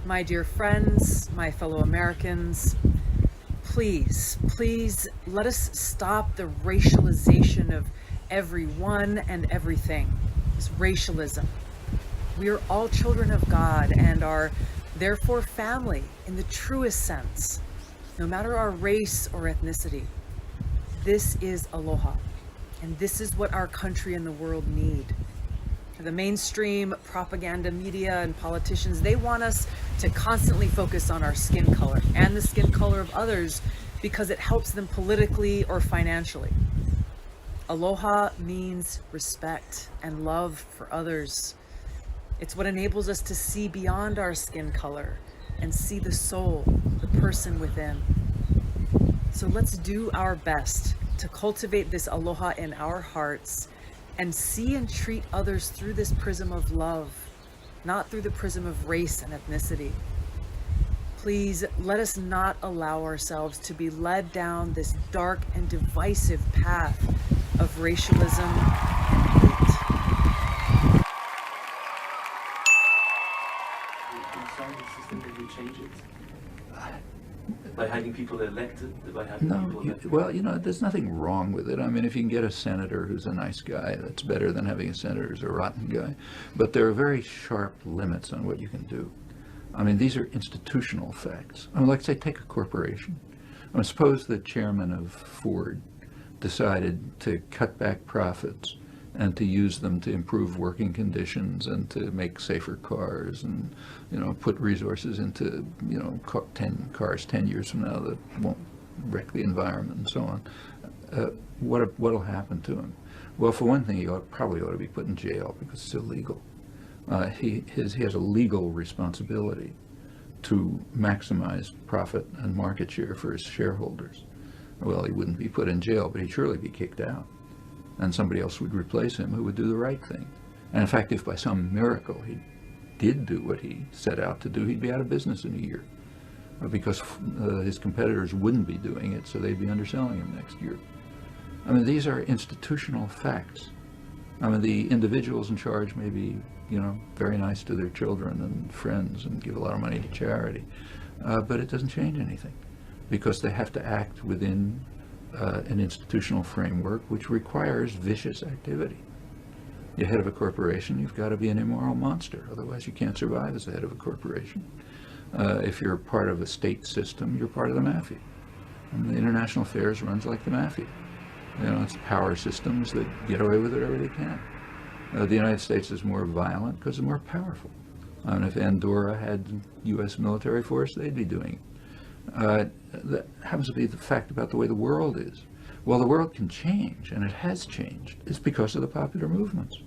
My dear friends, my fellow Americans, please let us stop the racialization of everyone and everything. This racialism. We are all children of God and are therefore family in the truest sense, no matter our race or ethnicity. This is aloha, and this is what our country and the world need. The mainstream propaganda media and politicians, they want us to constantly focus on our skin color and the skin color of others because it helps them politically or financially. Aloha means respect and love for others. It's what enables us to see beyond our skin color and see the soul, the person within. So let's do our best to cultivate this aloha in our hearts and see and treat others through this prism of love, not through the prism of race and ethnicity. Please let us not allow ourselves to be led down this dark and divisive path of racialism and hate. Inside the system, can you change it? By having people elected? There's nothing wrong with it. I mean, if you can get a senator who's a nice guy, that's better than having a senator who's a rotten guy. But there are very sharp limits on what you can do. I mean, these are institutional facts. I mean, like, say, take a corporation. I mean, suppose the chairman of Ford decided to cut back profits and to use them to improve working conditions and to make safer cars and, put resources into, 10 cars 10 years from now that won't wreck the environment and so on. What'll happen to him? Well, for one thing, he probably ought to be put in jail because it's illegal. He has a legal responsibility to maximize profit and market share for his shareholders. Well, he wouldn't be put in jail, but he'd surely be kicked out. And somebody else would replace him who would do the right thing. And in fact, if by some miracle he did do what he set out to do, he'd be out of business in a year because his competitors wouldn't be doing it, so they'd be underselling him next year. I mean, these are institutional facts. I mean, the individuals in charge may be, very nice to their children and friends and give a lot of money to charity, but it doesn't change anything because they have to act within an institutional framework which requires vicious activity. You're head of a corporation, you've got to be an immoral monster, otherwise you can't survive as the head of a corporation. If you're part of a state system, you're part of the mafia. And the international affairs runs like the mafia. It's power systems that get away with whatever they can. The United States is more violent because it's more powerful. And if Andorra had U.S. military force, they'd be doing it. That happens to be the fact about the way the world is. Well, the world can change, and it has changed. It's because of the popular movements.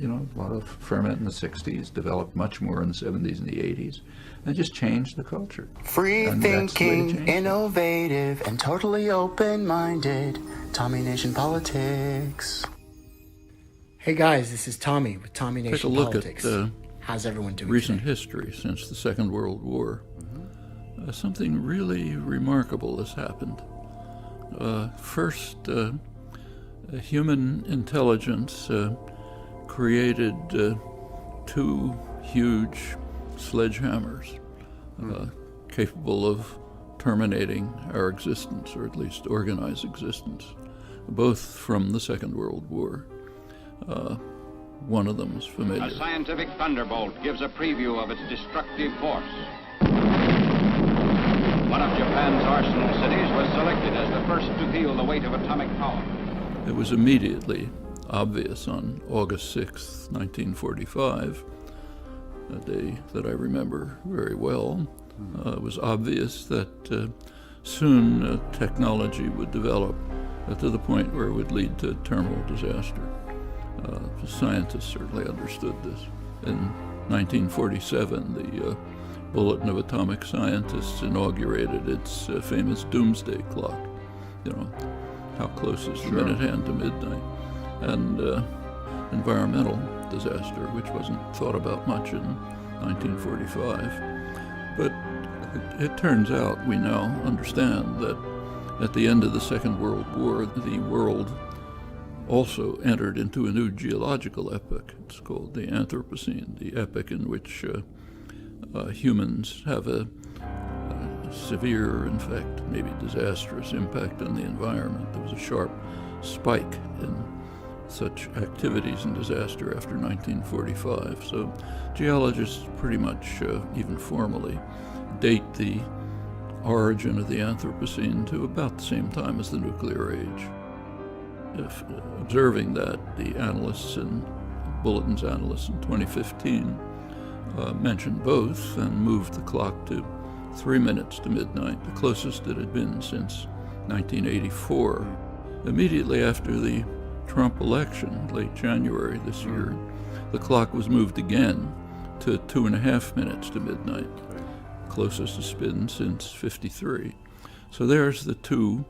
A lot of ferment in the 60s, developed much more in the 70s and the 80s, and just changed the culture. Free thinking, innovative, and totally open-minded. Tommy Nation Politics. Hey guys, this is Tommy with Tommy Nation Take a look Politics. At how's everyone doing recent today? history since the Second World War. Something really remarkable has happened. First, human intelligence created two huge sledgehammers capable of terminating our existence, or at least organized existence, both from the Second World War. One of them is familiar. A scientific thunderbolt gives a preview of its destructive force. One of Japan's arsenal cities was selected as the first to feel the weight of atomic power. It was immediately obvious on August 6, 1945, a day that I remember very well. It was obvious that soon technology would develop to the point where it would lead to terminal disaster. The scientists certainly understood this. In 1947, the Bulletin of Atomic Scientists inaugurated its famous doomsday clock. How close is the minute hand to midnight? And environmental disaster, which wasn't thought about much in 1945. But it turns out we now understand that at the end of the Second World War, the world also entered into a new geological epoch. It's called the Anthropocene, the epoch in which humans have a severe, in fact, maybe disastrous impact on the environment. There was a sharp spike in such activities and disaster after 1945. So geologists pretty much, even formally, date the origin of the Anthropocene to about the same time as the nuclear age. If observing that, the analysts and Bulletin's analysts in 2015 mentioned both and moved the clock to 3 minutes to midnight, the closest it had been since 1984. Immediately after the Trump election, late January this year, the clock was moved again to 2.5 minutes to midnight, closest it's been since '53. So there's the two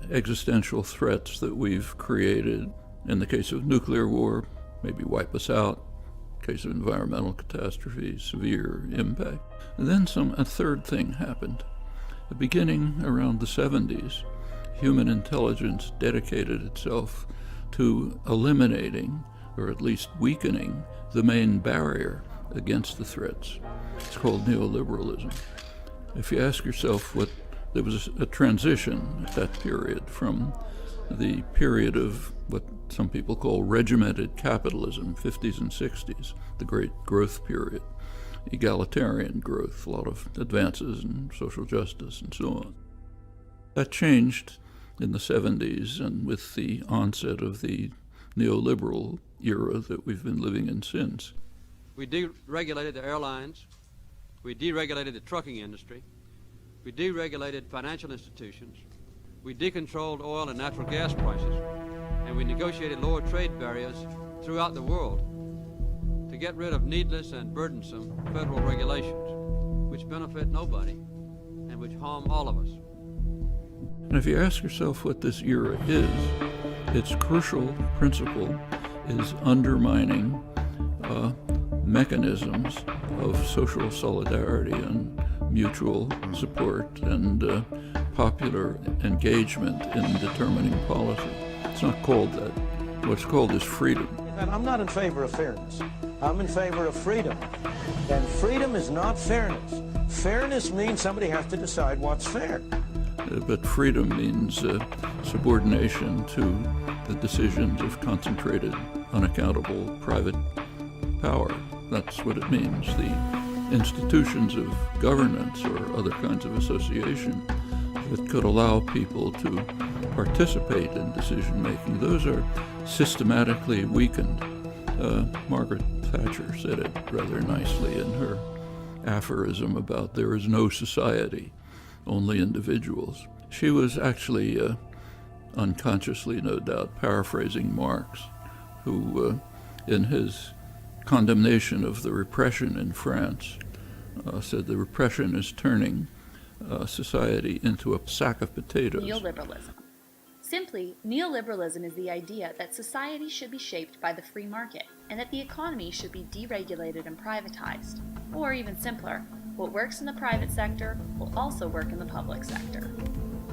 existential threats that we've created. In the case of nuclear war, maybe wipe us out. In case of environmental catastrophe, severe impact. And then a third thing happened. Beginning around the 70s, human intelligence dedicated itself to eliminating, or at least weakening, the main barrier against the threats. It's called neoliberalism. If you ask yourself there was a transition at that period from the period of what some people call regimented capitalism, 50s and 60s, the great growth period, egalitarian growth, a lot of advances in social justice and so on. That changed in the 70s, and with the onset of the neoliberal era that we've been living in since. We deregulated the airlines, we deregulated the trucking industry, we deregulated financial institutions, we decontrolled oil and natural gas prices, and we negotiated lower trade barriers throughout the world to get rid of needless and burdensome federal regulations, which benefit nobody and which harm all of us. And if you ask yourself what this era is, its crucial principle is undermining mechanisms of social solidarity and mutual support and popular engagement in determining policy. It's not called that. What's called is freedom. And I'm not in favor of fairness. I'm in favor of freedom. And freedom is not fairness. Fairness means somebody has to decide what's fair. But freedom means subordination to the decisions of concentrated, unaccountable private power. That's what it means. The institutions of governance or other kinds of association that could allow people to participate in decision-making, those are systematically weakened. Margaret Thatcher said it rather nicely in her aphorism about there is no society, only individuals. She was actually, unconsciously no doubt, paraphrasing Marx, who in his condemnation of the repression in France said the repression is turning society into a sack of potatoes. Neoliberalism. Simply, neoliberalism is the idea that society should be shaped by the free market and that the economy should be deregulated and privatized. Or even simpler, what works in the private sector will also work in the public sector.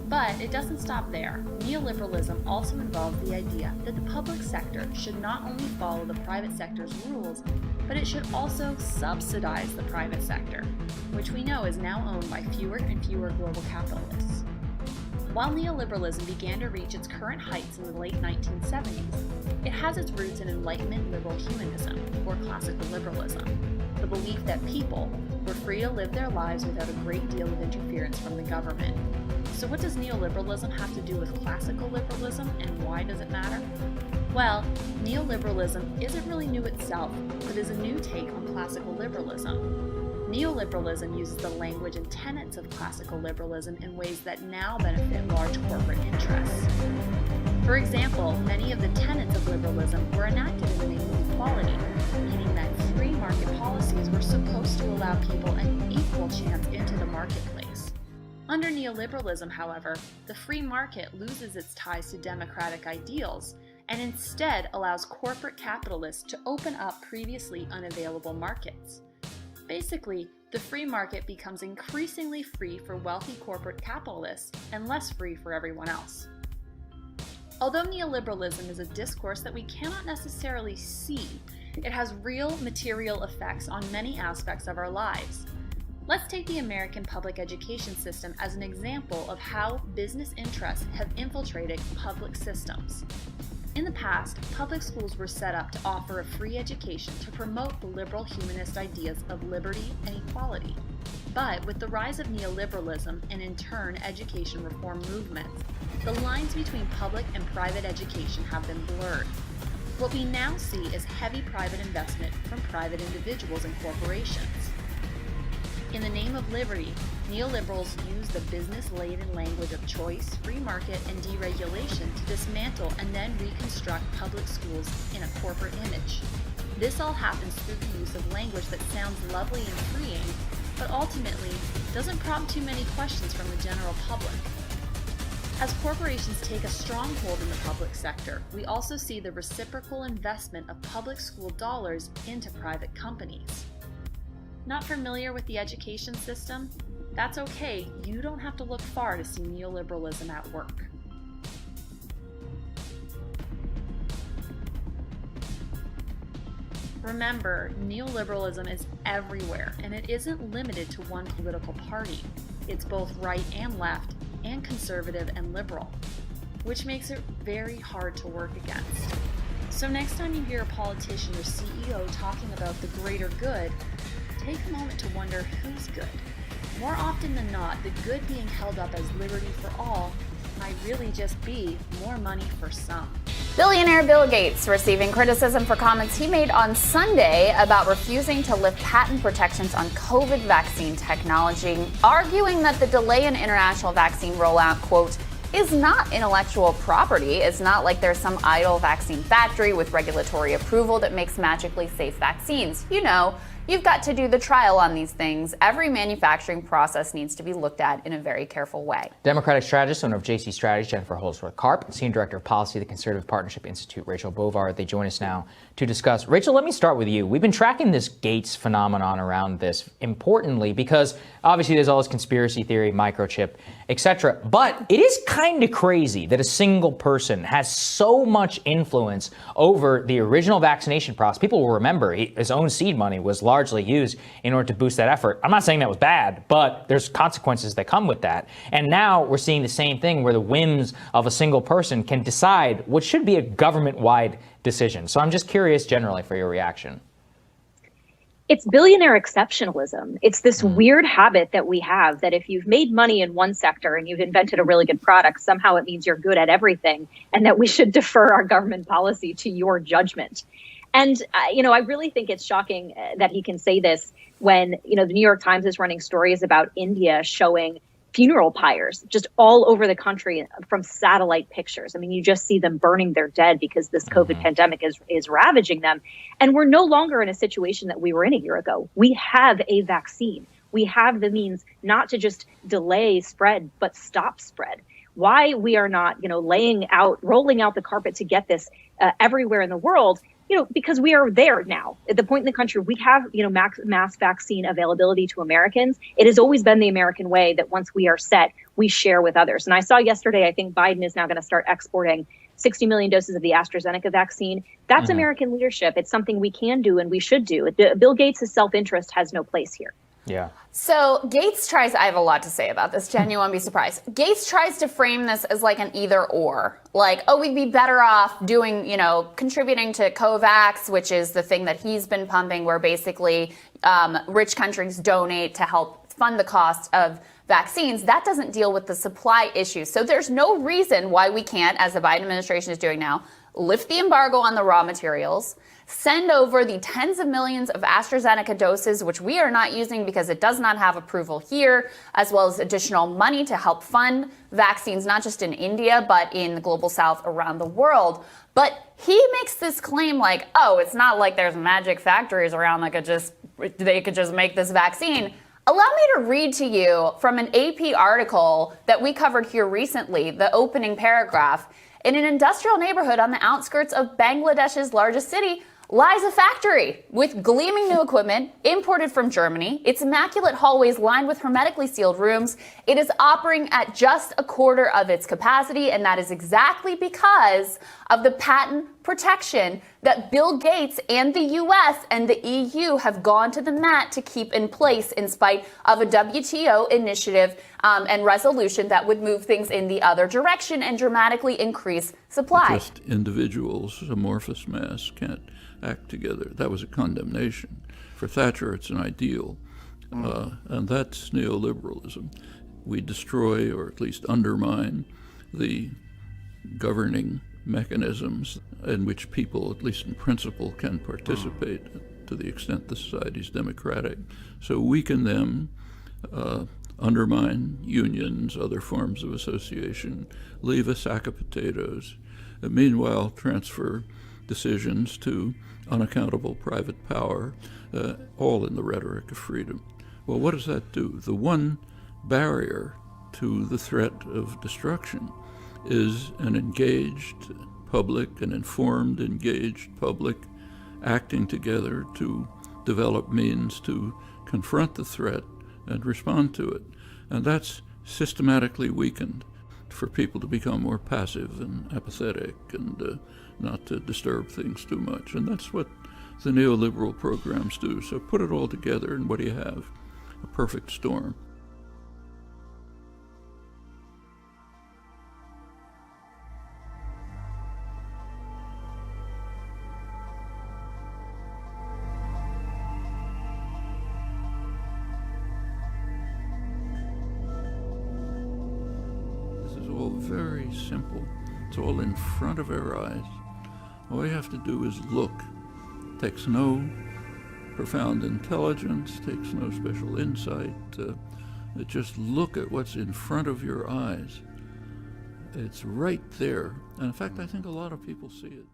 But it doesn't stop there. Neoliberalism also involves the idea that the public sector should not only follow the private sector's rules, but it should also subsidize the private sector, which we know is now owned by fewer and fewer global capitalists. While neoliberalism began to reach its current heights in the late 1970s, it has its roots in Enlightenment liberal humanism, or classical liberalism, the belief that people were free to live their lives without a great deal of interference from the government. So what does neoliberalism have to do with classical liberalism, and why does it matter? Well, neoliberalism isn't really new itself, but is a new take on classical liberalism. Neoliberalism uses the language and tenets of classical liberalism in ways that now benefit large corporate interests. For example, many of the tenets of liberalism were enacted in the name of equality, meaning that free market policies were supposed to allow people an equal chance into the marketplace. Under neoliberalism, however, the free market loses its ties to democratic ideals and instead allows corporate capitalists to open up previously unavailable markets. Basically, the free market becomes increasingly free for wealthy corporate capitalists and less free for everyone else. Although neoliberalism is a discourse that we cannot necessarily see, it has real material effects on many aspects of our lives. Let's take the American public education system as an example of how business interests have infiltrated public systems. In the past, public schools were set up to offer a free education to promote the liberal humanist ideas of liberty and equality. But with the rise of neoliberalism and in turn education reform movements, the lines between public and private education have been blurred. What we now see is heavy private investment from private individuals and corporations. In the name of liberty, neoliberals use the business-laden language of choice, free market, and deregulation to dismantle and then reconstruct public schools in a corporate image. This all happens through the use of language that sounds lovely and freeing, but ultimately doesn't prompt too many questions from the general public. As corporations take a stronghold in the public sector, we also see the reciprocal investment of public school dollars into private companies. Not familiar with the education system? That's okay, you don't have to look far to see neoliberalism at work. Remember, neoliberalism is everywhere, and it isn't limited to one political party. It's both right and left, and conservative and liberal, which makes it very hard to work against. So next time you hear a politician or CEO talking about the greater good, take a moment to wonder who's good. More often than not, the good being held up as liberty for all might really just be more money for some. Billionaire Bill Gates receiving criticism for comments he made on Sunday about refusing to lift patent protections on COVID vaccine technology, arguing that the delay in international vaccine rollout, quote, is not intellectual property. It's not like there's some idle vaccine factory with regulatory approval that makes magically safe vaccines. You know, you've got to do the trial on these things. Every manufacturing process needs to be looked at in a very careful way. Democratic strategist, owner of JC Strategy, Jennifer Holsworth-Karp, Senior Director of Policy at the Conservative Partnership Institute, Rachel Bovard. They join us now to discuss. Rachel, let me start with you. We've been tracking this Gates phenomenon around this importantly because obviously there's all this conspiracy theory, microchip, etc. But it is kind of crazy that a single person has so much influence over the original vaccination process. People will remember his own seed money was largely used in order to boost that effort. I'm not saying that was bad, but there's consequences that come with that. And now we're seeing the same thing where the whims of a single person can decide what should be a government-wide decision. So I'm just curious generally for your reaction. It's billionaire exceptionalism. It's this weird habit that we have that if you've made money in one sector and you've invented a really good product, somehow it means you're good at everything and that we should defer our government policy to your judgment. And, I really think it's shocking that he can say this when, the New York Times is running stories about India showing funeral pyres just all over the country from satellite pictures. I mean, you just see them burning their dead because this COVID pandemic is ravaging them. And we're no longer in a situation that we were in a year ago. We have a vaccine. We have the means not to just delay spread, but stop spread. Why we are not, rolling out the carpet to get this everywhere in the world, because we are there now. At the point in the country, we have, mass vaccine availability to Americans. It has always been the American way that once we are set, we share with others. And I saw yesterday, I think Biden is now going to start exporting 60 million doses of the AstraZeneca vaccine. That's American leadership. It's something we can do and we should do. Bill Gates' self-interest has no place here. Yeah. So Gates tries, I have a lot to say about this, Jen, you won't be surprised. Gates tries to frame this as like an either or. Like, we'd be better off doing, contributing to COVAX, which is the thing that he's been pumping, where basically rich countries donate to help fund the cost of vaccines. That doesn't deal with the supply issues. So there's no reason why we can't, as the Biden administration is doing now, lift the embargo on the raw materials, send over the tens of millions of AstraZeneca doses, which we are not using because it does not have approval here, as well as additional money to help fund vaccines, not just in India, but in the global south around the world. But he makes this claim like, it's not like there's magic factories around that they could just make this vaccine. Allow me to read to you from an AP article that we covered here recently, the opening paragraph. In an industrial neighborhood on the outskirts of Bangladesh's largest city lies a factory with gleaming new equipment imported from Germany. Its immaculate hallways lined with hermetically sealed rooms. It is operating at just a quarter of its capacity, and that is exactly because of the patent protection that Bill Gates and the US and the EU have gone to the mat to keep in place in spite of a WTO initiative and resolution that would move things in the other direction and dramatically increase supply. Just individuals, amorphous mass, can't act together. That was a condemnation. For Thatcher, it's an ideal. And that's neoliberalism. We destroy, or at least undermine, the governing mechanisms in which people, at least in principle, can participate to the extent the society is democratic. So weaken them, undermine unions, other forms of association, leave a sack of potatoes, and meanwhile transfer decisions to unaccountable private power, all in the rhetoric of freedom. Well, what does that do? The one barrier to the threat of destruction is an engaged public, an informed, engaged public, acting together to develop means to confront the threat and respond to it. And that's systematically weakened for people to become more passive and apathetic and not to disturb things too much. And that's what the neoliberal programs do. So put it all together, and what do you have? A perfect storm. This is all very simple. It's all in front of our eyes. All you have to do is look. It takes no profound intelligence, takes no special insight. Just look at what's in front of your eyes. It's right there. And in fact, I think a lot of people see it.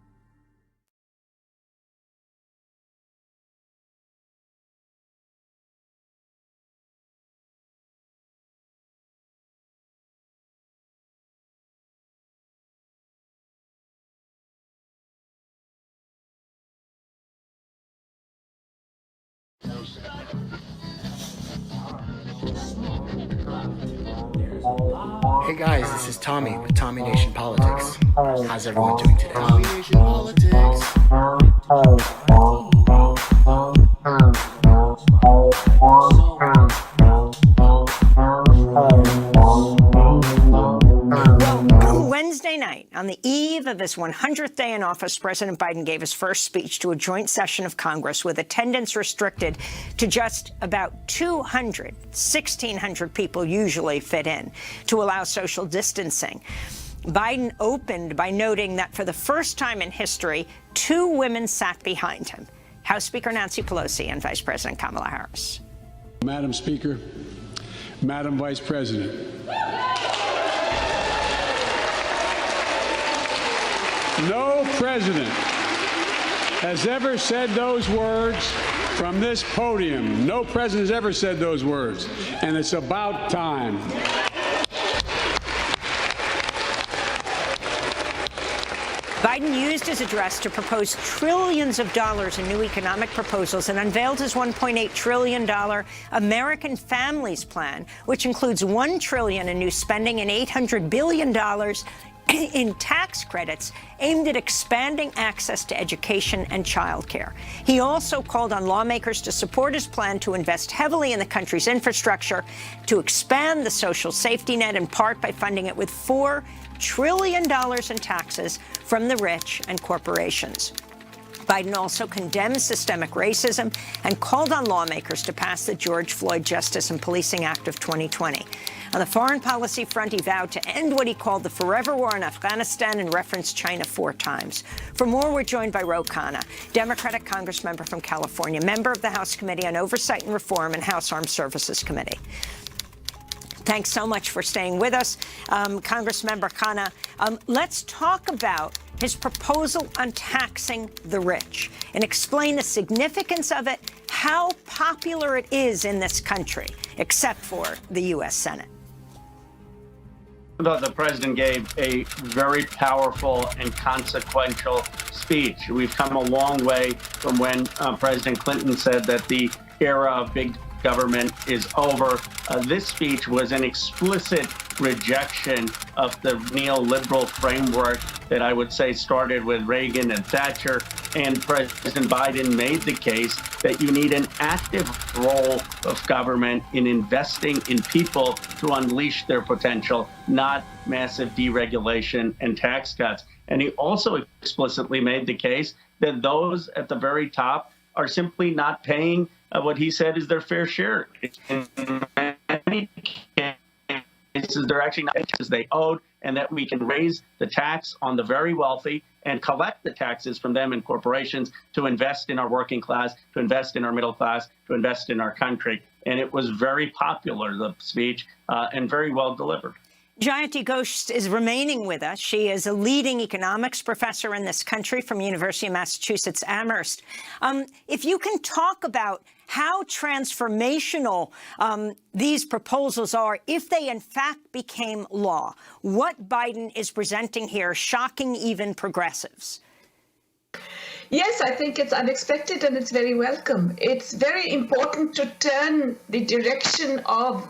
Hey guys, this is Tommy with Tommy Nation Politics. How's everyone doing today? Tommy Nation Politics. Wednesday night, on the eve of his 100th day in office, President Biden gave his first speech to a joint session of Congress with attendance restricted to just about 200. 1,600 people usually fit in to allow social distancing. Biden opened by noting that for the first time in history, 2 women sat behind him, House Speaker Nancy Pelosi and Vice President Kamala Harris. Madam Speaker, Madam Vice President. No president has ever said those words from this podium. No president has ever said those words, and it's about time. Biden used his address to propose trillions of dollars in new economic proposals and unveiled his $1.8 trillion American Families Plan, which includes $1 trillion in new spending and $800 billion in tax credits aimed at expanding access to education and childcare. He also called on lawmakers to support his plan to invest heavily in the country's infrastructure, to expand the social safety net, in part by funding it with $4 trillion in taxes from the rich and corporations. Biden also condemned systemic racism and called on lawmakers to pass the George Floyd Justice and Policing Act of 2020. On the foreign policy front, he vowed to end what he called the forever war in Afghanistan and referenced China 4 times. For more, we're joined by Ro Khanna, Democratic congressmember from California, member of the House Committee on Oversight and Reform and House Armed Services Committee. Thanks so much for staying with us, Congressmember Khanna. Let's talk about his proposal on taxing the rich and explain the significance of it, how popular it is in this country, except for the U.S. Senate. I thought the president gave a very powerful and consequential speech. We've come a long way from when President Clinton said that the era of big government is over. This speech was an explicit rejection of the neoliberal framework that I would say started with Reagan and Thatcher. And President Biden made the case that you need an active role of government in investing in people to unleash their potential, not massive deregulation and tax cuts. And he also explicitly made the case that those at the very top are simply not paying what he said is their fair share. In many cases, they're actually not as they owed, and that we can raise the tax on the very wealthy and collect the taxes from them and corporations to invest in our working class, to invest in our middle class, to invest in our country. And it was very popular, the speech, and very well delivered. Jayanti Ghosh is remaining with us. She is a leading economics professor in this country from University of Massachusetts Amherst. If you can talk about how transformational these proposals are, if they in fact became law, what Biden is presenting here, shocking even progressives. Yes, I think it's unexpected and it's very welcome. It's very important to turn the direction of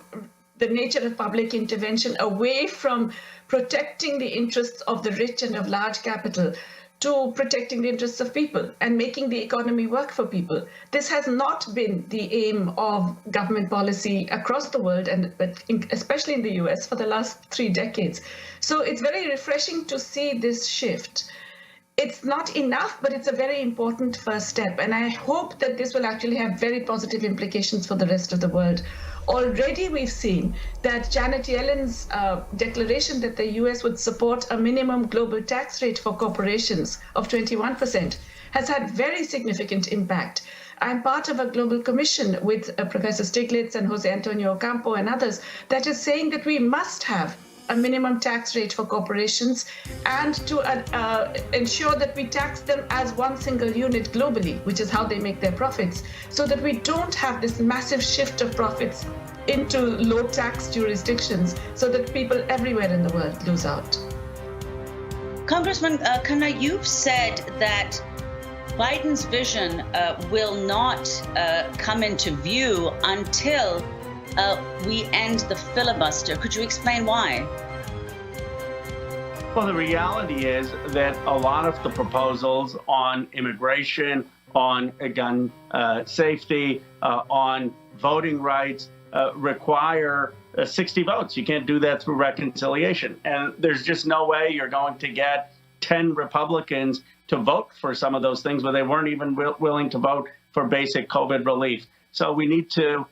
the nature of public intervention away from protecting the interests of the rich and of large capital to protecting the interests of people and making the economy work for people. This has not been the aim of government policy across the world, but especially in the US, for the last 3 decades. So it's very refreshing to see this shift. It's not enough, but it's a very important first step. And I hope that this will actually have very positive implications for the rest of the world. Already we've seen that Janet Yellen's declaration that the US would support a minimum global tax rate for corporations of 21% has had very significant impact. I'm part of a global commission with Professor Stiglitz and Jose Antonio Ocampo and others that is saying that we must have a minimum tax rate for corporations and to ensure that we tax them as one single unit globally, which is how they make their profits, so that we don't have this massive shift of profits into low tax jurisdictions so that people everywhere in the world lose out. Congressman Khanna, you've said that Biden's vision will not come into view until we end the filibuster. Could you explain why? Well, the reality is that a lot of the proposals on immigration, on gun safety, on voting rights require 60 votes. You can't do that through reconciliation. And there's just no way you're going to get 10 Republicans to vote for some of those things, but they weren't even willing to vote for basic COVID relief. So we need to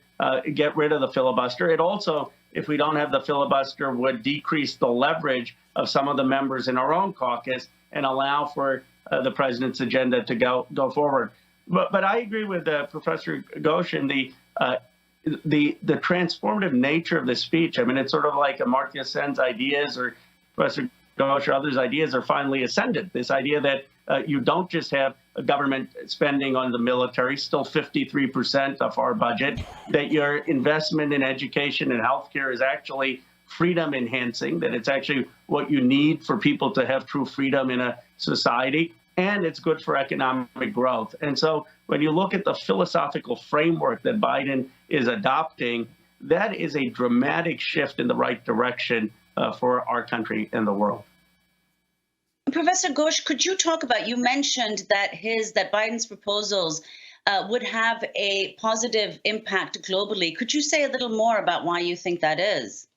get rid of the filibuster. It also, if we don't have the filibuster, would decrease the leverage of some of the members in our own caucus and allow for the president's agenda to go forward. But I agree with Professor Ghosh in the transformative nature of the speech. I mean, it's sort of like Amartya Sen's ideas or Professor Ghosh or others' ideas are finally ascended. This idea that you don't just have a government spending on the military, still 53% of our budget, that your investment in education and healthcare is actually freedom enhancing, that it's actually what you need for people to have true freedom in a society, and it's good for economic growth. And so when you look at the philosophical framework that Biden is adopting, that is a dramatic shift in the right direction for our country and the world. Professor Ghosh, could you talk about, you mentioned that Biden's proposals would have a positive impact globally. Could you say a little more about why you think that is?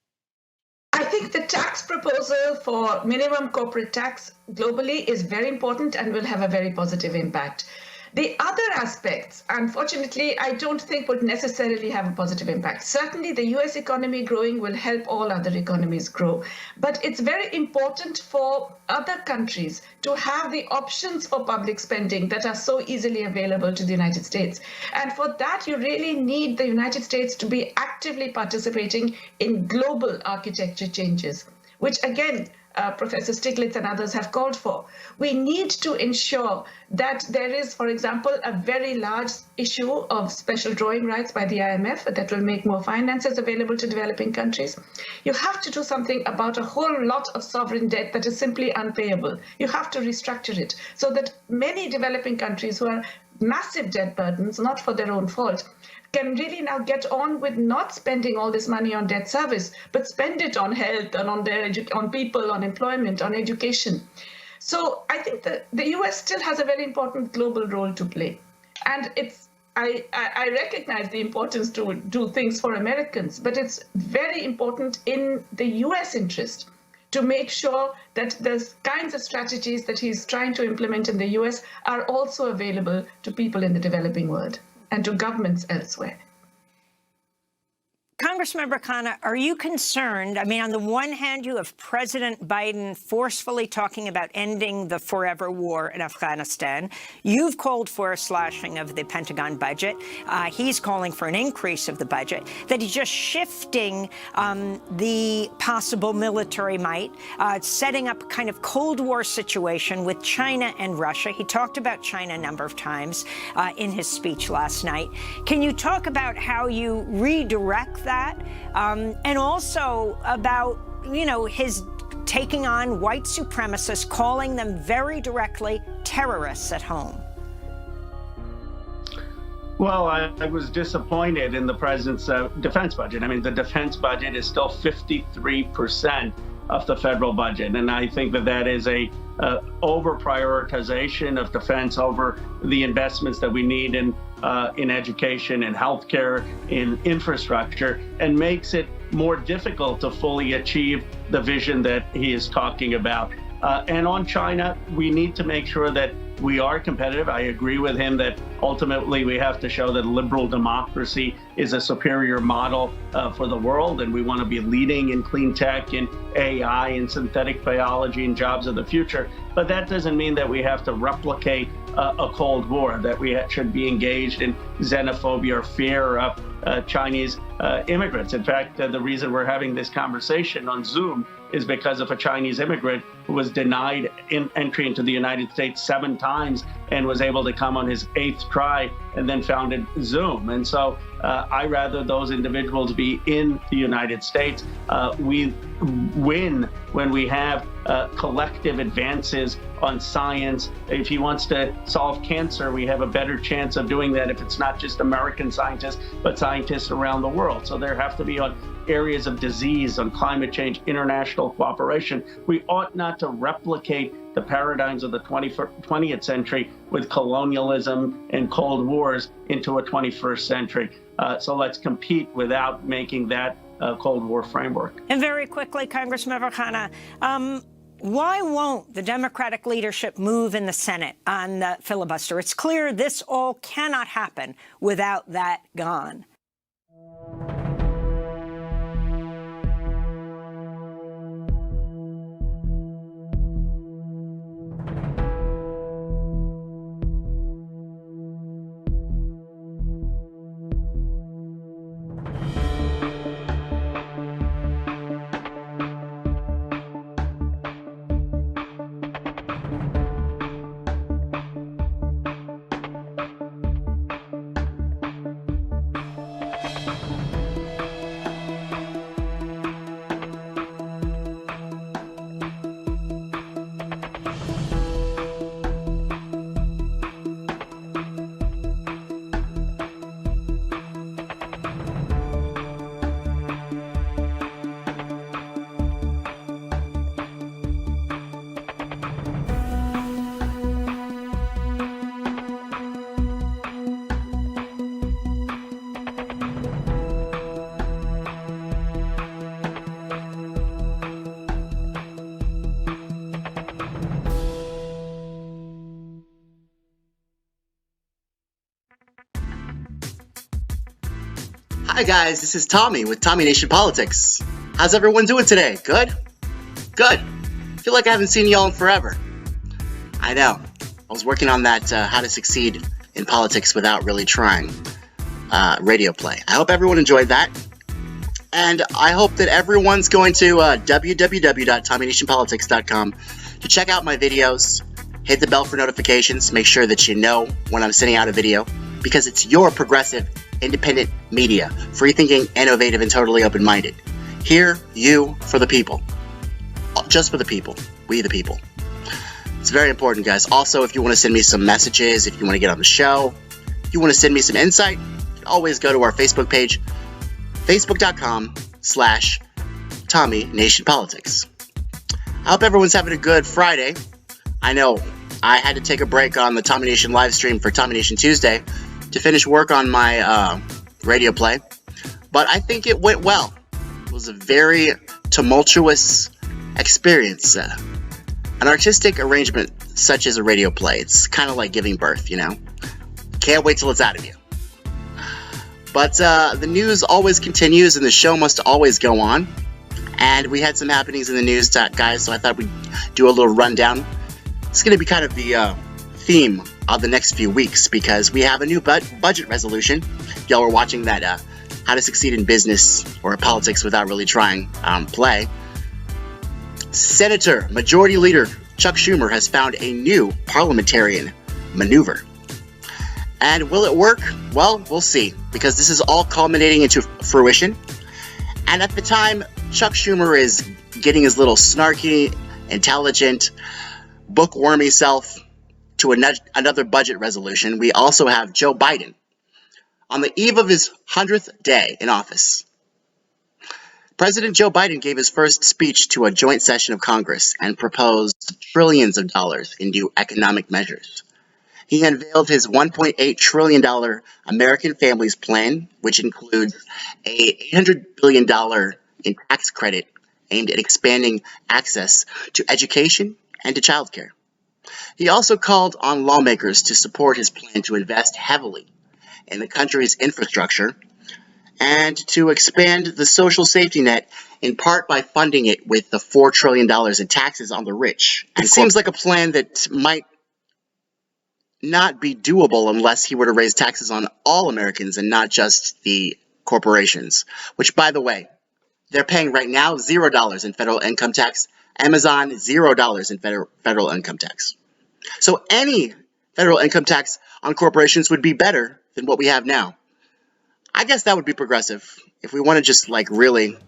I think the tax proposal for minimum corporate tax globally is very important and will have a very positive impact. The other aspects, unfortunately, I don't think would necessarily have a positive impact. Certainly, the US economy growing will help all other economies grow. But it's very important for other countries to have the options for public spending that are so easily available to the United States. And for that, you really need the United States to be actively participating in global architecture changes, which again, Professor Stiglitz and others have called for. We need to ensure that there is, for example, a very large issue of special drawing rights by the IMF that will make more finances available to developing countries. You have to do something about a whole lot of sovereign debt that is simply unpayable. You have to restructure it so that many developing countries who are massive debt burdens, not for their own fault, can really now get on with not spending all this money on debt service, but spend it on health and on people, on employment, on education. So I think that the US still has a very important global role to play. And I recognize the importance to do things for Americans, but it's very important in the US interest to make sure that the kinds of strategies that he's trying to implement in the US are also available to people in the developing world and to governments elsewhere. Congressmember Khanna, are you concerned? I mean, on the one hand, you have President Biden forcefully talking about ending the forever war in Afghanistan. You've called for a slashing of the Pentagon budget. He's calling for an increase of the budget. That he's just shifting the possible military might, setting up a kind of Cold War situation with China and Russia. He talked about China a number of times in his speech last night. Can you talk about how you redirect that? And also about, his taking on white supremacists, calling them very directly terrorists at home. Well, I was disappointed in the president's defense budget. I mean, the defense budget is still 53% of the federal budget. And I think that is a over-prioritization of defense over the investments that we need in education, in healthcare, in infrastructure, and makes it more difficult to fully achieve the vision that he is talking about. And on China, we need to make sure that we are competitive. I agree with him that ultimately we have to show that liberal democracy is a superior model for the world, and we want to be leading in clean tech, in AI, in synthetic biology, and jobs of the future. But that doesn't mean that we have to replicate a Cold War, that we should be engaged in xenophobia or fear of Chinese immigrants. In fact, the reason we're having this conversation on Zoom is because of a Chinese immigrant who was denied entry into the United States 7 times and was able to come on his 8th try and then founded Zoom. And so I rather those individuals be in the United States. We win when we have collective advances on science. If he wants to solve cancer, we have a better chance of doing that if it's not just American scientists, but scientists around the world. So there have to be on areas of disease, on climate change, international cooperation. We ought not to replicate the paradigms of the 20th century with colonialism and Cold Wars into a 21st century. So let's compete without making that Cold War framework. And very quickly, Congressmember Khanna, why won't the Democratic leadership move in the Senate on the filibuster? It's clear this all cannot happen without that gone. Hi guys, this is Tommy with Tommy Nation Politics. How's everyone doing today? Good? Good. Feel like I haven't seen y'all in forever. I know. I was working on that How to Succeed in Politics Without Really Trying radio play. I hope everyone enjoyed that. And I hope that everyone's going to www.tommynationpolitics.com to check out my videos, hit the bell for notifications, make sure that you know when I'm sending out a video, because it's your progressive, independent media, free-thinking, innovative, and totally open-minded. Here, you, for the people. Just for the people. We the people. It's very important, guys. Also, if you want to send me some messages, if you want to get on the show, if you want to send me some insight, you can always go to our Facebook page, facebook.com/TommyNationPolitics. I hope everyone's having a good Friday. I know I had to take a break on the Tommy Nation live stream for Tommy Nation Tuesday to finish work on my radio play, but I think it went well. It was a very tumultuous experience. An artistic arrangement such as a radio play, it's kind of like giving birth, you know? Can't wait till it's out of you. But the news always continues and the show must always go on. And we had some happenings in the news, guys, so I thought we'd do a little rundown. It's going to be kind of the theme of the next few weeks because we have a new budget resolution. Y'all were watching that How to Succeed in Business or Politics Without Really Trying play. Senator Majority Leader Chuck Schumer has found a new parliamentarian maneuver. And will it work? Well, we'll see, because this is all culminating into fruition. And at the time Chuck Schumer is getting his little snarky, intelligent, bookwormy self to another budget resolution, we also have Joe Biden on the eve of his 100th day in office. President Joe Biden gave his first speech to a joint session of Congress and proposed trillions of dollars in new economic measures. He unveiled his $1.8 trillion American Families Plan, which includes a $800 billion in tax credit aimed at expanding access to education and to childcare. He also called on lawmakers to support his plan to invest heavily in the country's infrastructure and to expand the social safety net, in part by funding it with the $4 trillion in taxes on the rich. It seems like a plan that might not be doable unless he were to raise taxes on all Americans and not just the corporations, which, by the way, they're paying right now $0 in federal income tax. Amazon, $0 in federal income tax. So any federal income tax on corporations would be better than what we have now. I guess that would be progressive if we want to just like really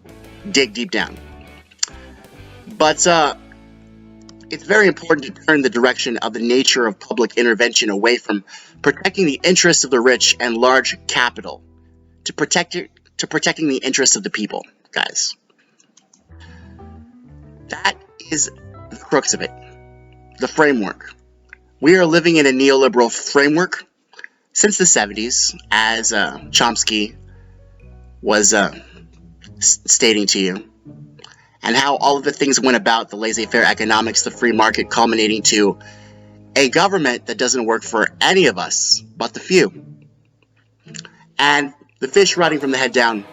dig deep down. But it's very important to turn the direction of the nature of public intervention away from protecting the interests of the rich and large capital to protecting the interests of the people, guys. That is the crux of it. The framework. We are living in a neoliberal framework since the 70s, as Chomsky was stating to you, and how all of the things went about, the laissez-faire economics, the free market, culminating to a government that doesn't work for any of us but the few. And the fish rotting from the head down,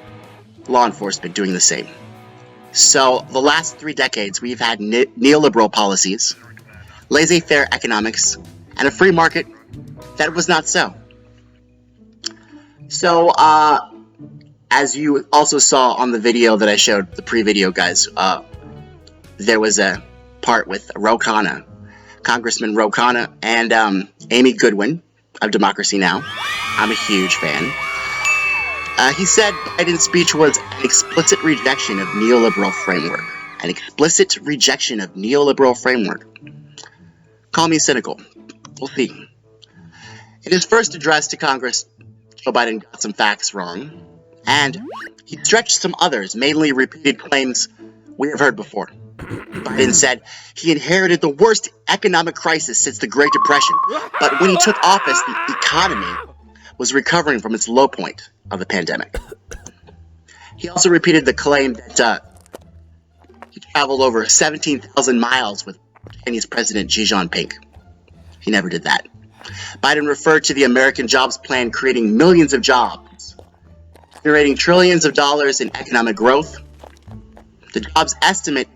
law enforcement doing the same. So the last 3 decades, we've had neoliberal policies, laissez-faire economics, and a free market that was not so. So, as you also saw on the video that I showed, the pre-video, guys, there was a part with Congressman Ro Khanna, and Amy Goodwin of Democracy Now! I'm a huge fan. He said Biden's speech was an explicit rejection of neoliberal framework. An explicit rejection of neoliberal framework. Call me cynical. We'll see. In his first address to Congress, Joe Biden got some facts wrong, and he stretched some others, mainly repeated claims we have heard before. Biden said he inherited the worst economic crisis since the Great Depression, but when he took office, the economy was recovering from its low point of the pandemic. He also repeated the claim that he traveled over 17,000 miles with Chinese President Xi Jinping. He never did that. Biden referred to the American Jobs Plan creating millions of jobs, generating trillions of dollars in economic growth. The jobs estimate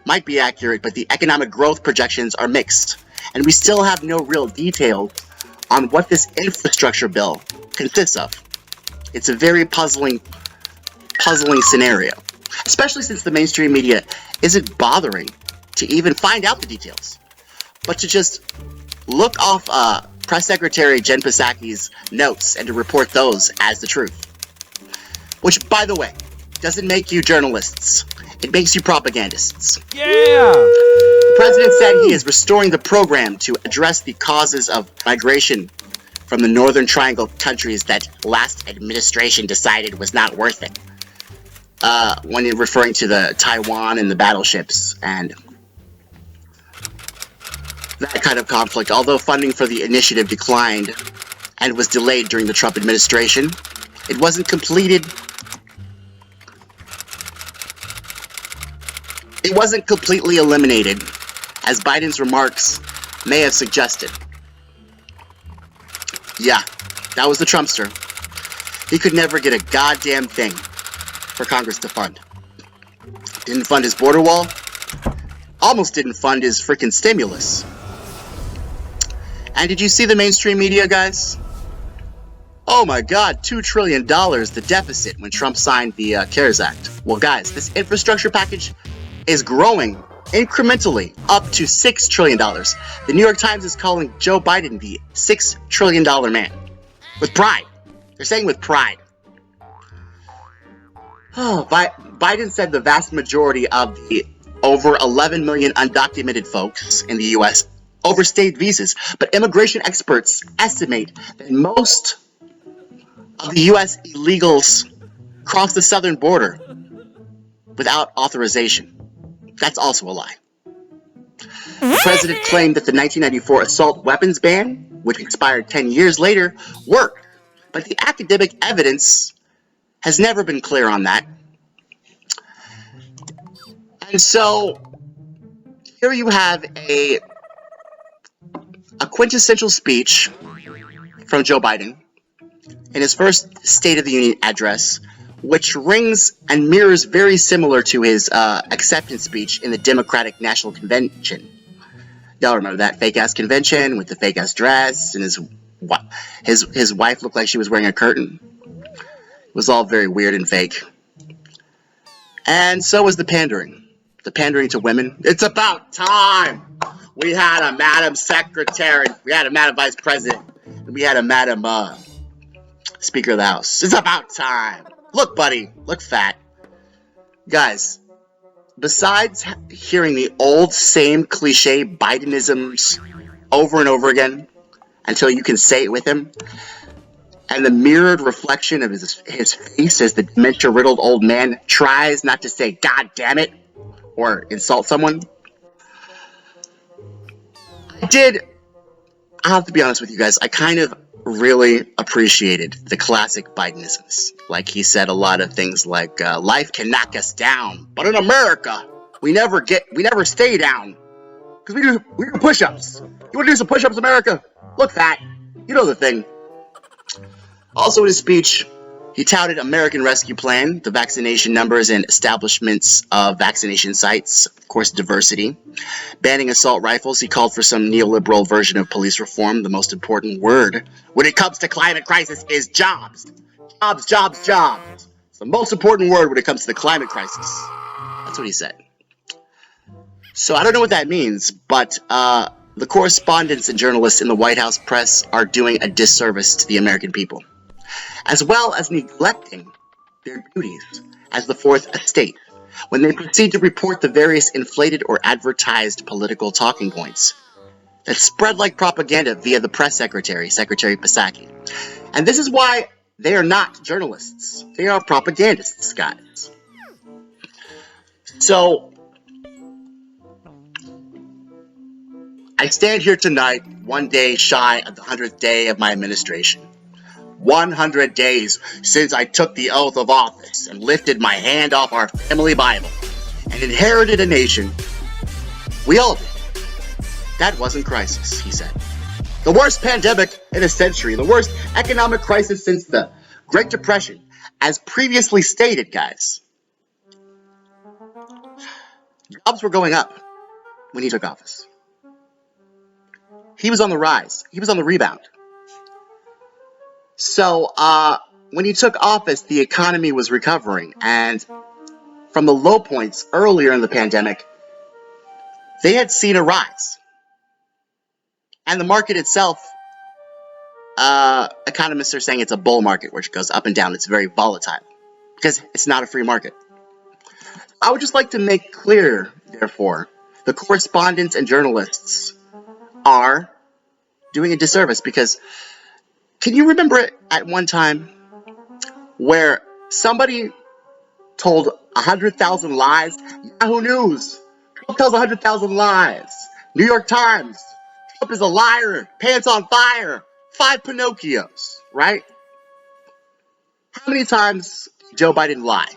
might be accurate, but the economic growth projections are mixed, and we still have no real details on what this infrastructure bill consists of. It's a very puzzling scenario, especially since the mainstream media isn't bothering to even find out the details, but to just look off Press Secretary Jen Psaki's notes and to report those as the truth. Which, by the way, doesn't make you journalists. It makes you propagandists. Yeah! president said he is restoring the program to address the causes of migration from the Northern Triangle countries that last administration decided was not worth it. When you're referring to the Taiwan and the battleships and that kind of conflict. Although funding for the initiative declined and was delayed during the Trump administration, it wasn't completed. It wasn't completely eliminated, as Biden's remarks may have suggested. Yeah, that was the Trumpster. He could never get a goddamn thing for Congress to fund. Didn't fund his border wall. Almost didn't fund his freaking stimulus. And did you see the mainstream media, guys? Oh my God, $2 trillion, the deficit when Trump signed the CARES Act. Well, guys, this infrastructure package is growing incrementally up to $6 trillion. The New York Times is calling Joe Biden the $6 trillion man. With pride. They're saying with pride. Oh, Biden said the vast majority of the over 11 million undocumented folks in the U.S. overstayed visas, but immigration experts estimate that most of the U.S. illegals cross the southern border without authorization. That's also a lie. The president claimed that the 1994 assault weapons ban, which expired 10 years later, worked, but the academic evidence has never been clear on that. And so, here you have a quintessential speech from Joe Biden in his first State of the Union address, which rings and mirrors very similar to his acceptance speech in the Democratic National Convention. Y'all remember that fake-ass convention with the fake-ass dress, and his wife looked like she was wearing a curtain. It was all very weird and fake. And so was the pandering. The pandering to women. It's about time! We had a Madam Secretary, we had a Madam Vice President, and we had a Madam Speaker of the House. It's about time! Look, buddy, look fat. Guys, besides hearing the old same cliche Bidenisms over and over again until you can say it with him, and the mirrored reflection of his face as the dementia-riddled old man tries not to say "God damn it" or insult someone, I'll have to be honest with you guys, I kind of really appreciated the classic Bidenisms. Like he said a lot of things like, life can knock us down, but in America, we never stay down. Because we do push-ups. You want to do some push-ups, America? Look fat. You know the thing. Also in his speech, he touted American Rescue Plan, the vaccination numbers and establishments of vaccination sites, of course diversity. Banning assault rifles, he called for some neoliberal version of police reform. The most important word when it comes to climate crisis is jobs. Jobs, jobs, jobs. It's the most important word when it comes to the climate crisis. That's what he said. So I don't know what that means, but the correspondents and journalists in the White House press are doing a disservice to the American people, as well as neglecting their duties as the fourth estate when they proceed to report the various inflated or advertised political talking points that spread like propaganda via the press secretary, Secretary Psaki. And this is why they are not journalists. They are propagandists, guys. So, I stand here tonight, one day shy of the 100th day of my administration. 100 days since I took the oath of office and lifted my hand off our family Bible and inherited a nation. We all did. That wasn't crisis, he said. The worst pandemic in a century, the worst economic crisis since the Great Depression, as previously stated, guys. Jobs were going up when he took office. He was on the rise. He was on the rebound. So, when he took office, the economy was recovering, and from the low points earlier in the pandemic, they had seen a rise. And the market itself, economists are saying it's a bull market, which goes up and down. It's very volatile, because it's not a free market. I would just like to make clear, therefore, the correspondents and journalists are doing a disservice, because can you remember it at one time where somebody told 100,000 lies? Yahoo News, Trump tells 100,000 lies. New York Times, Trump is a liar, pants on fire, 5 Pinocchios, right? How many times did Joe Biden lie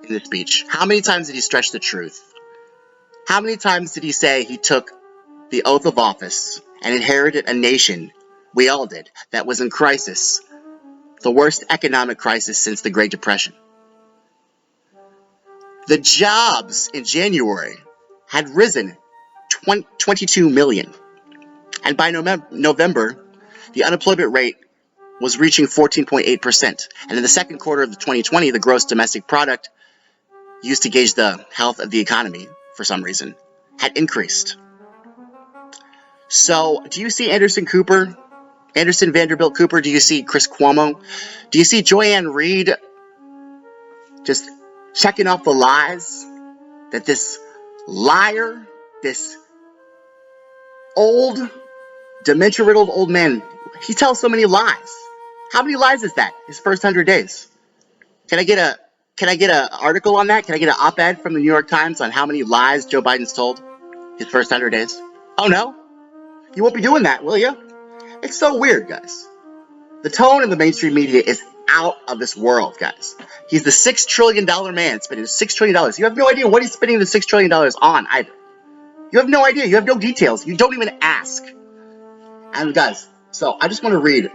in this speech? How many times did he stretch the truth? How many times did he say he took the oath of office and inherited a nation, we all did, that was in crisis, the worst economic crisis since the Great Depression? The jobs in January had risen 22 million. And by November, the unemployment rate was reaching 14.8%. And in the second quarter of 2020, the gross domestic product, used to gauge the health of the economy for some reason, had increased. So, do you see Anderson Vanderbilt Cooper? Do you see Chris Cuomo? Do you see Joanne Reed just checking off the lies that this liar, this old, dementia-riddled old man, he tells so many lies? How many lies is that, his first 100 days? Can I get an article on that? Can I get an op-ed from the New York Times on how many lies Joe Biden's told his first 100 days? Oh no? You won't be doing that, will you? It's so weird, guys. The tone in the mainstream media is out of this world, guys. He's the $6 trillion man spending $6 trillion. You have no idea what he's spending the $6 trillion on either. You have no idea. You have no details. You don't even ask. And guys, so I just want to read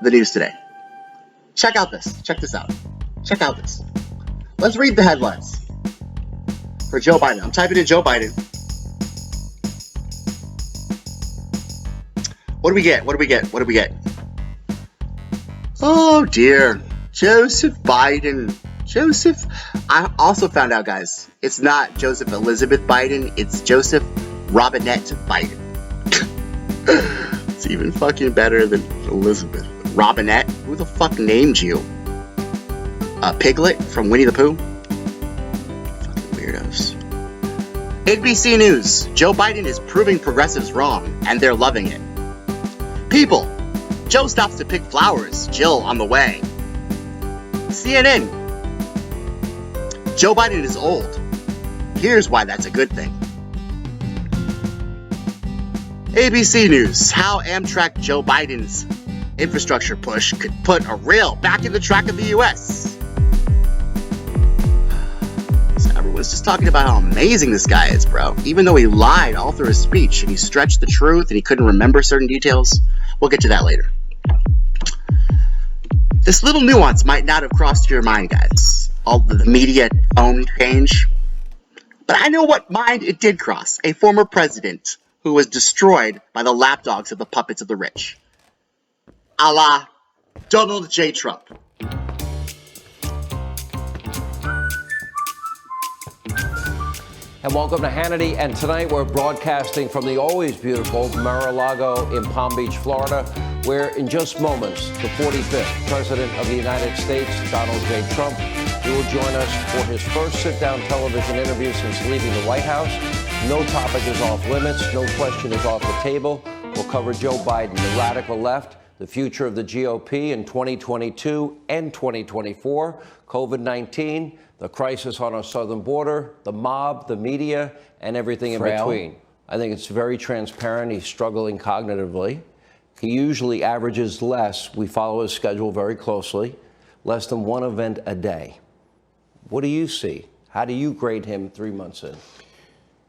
the news today. Check out this. Check this out. Check out this. Let's read the headlines for Joe Biden. I'm typing in Joe Biden. What do we get? What do we get? What do we get? Oh dear. Joseph Biden. Joseph. I also found out, guys, it's not Joseph Elizabeth Biden. It's Joseph Robinette Biden. It's even fucking better than Elizabeth. Robinette? Who the fuck named you? Piglet from Winnie the Pooh? Fucking weirdos. NBC News. Joe Biden is proving progressives wrong, and they're loving it. People. Joe stops to pick flowers. Jill on the way. CNN. Joe Biden is old. Here's why that's a good thing. ABC News. How Amtrak Joe Biden's infrastructure push could put a rail back in the track of the U.S. So everyone's just talking about how amazing this guy is, bro. Even though he lied all through his speech and he stretched the truth and he couldn't remember certain details. We'll get to that later. This little nuance might not have crossed your mind, guys. All the media tone change. But I know what mind it did cross. A former president who was destroyed by the lapdogs of the puppets of the rich. A la Donald J. Trump. And welcome to Hannity. And tonight we're broadcasting from the always beautiful Mar-a-Lago in Palm Beach, Florida, where in just moments, the 45th President of the United States, Donald J. Trump, he will join us for his first sit-down television interview since leaving the White House. No topic is off limits. No question is off the table. We'll cover Joe Biden, the radical left, the future of the GOP in 2022 and 2024, COVID-19, the crisis on our southern border, the mob, the media, and everything in between. I think it's very transparent. He's struggling cognitively. He usually averages less. We follow his schedule very closely, less than one event a day. What do you see? How do you grade him 3 months in?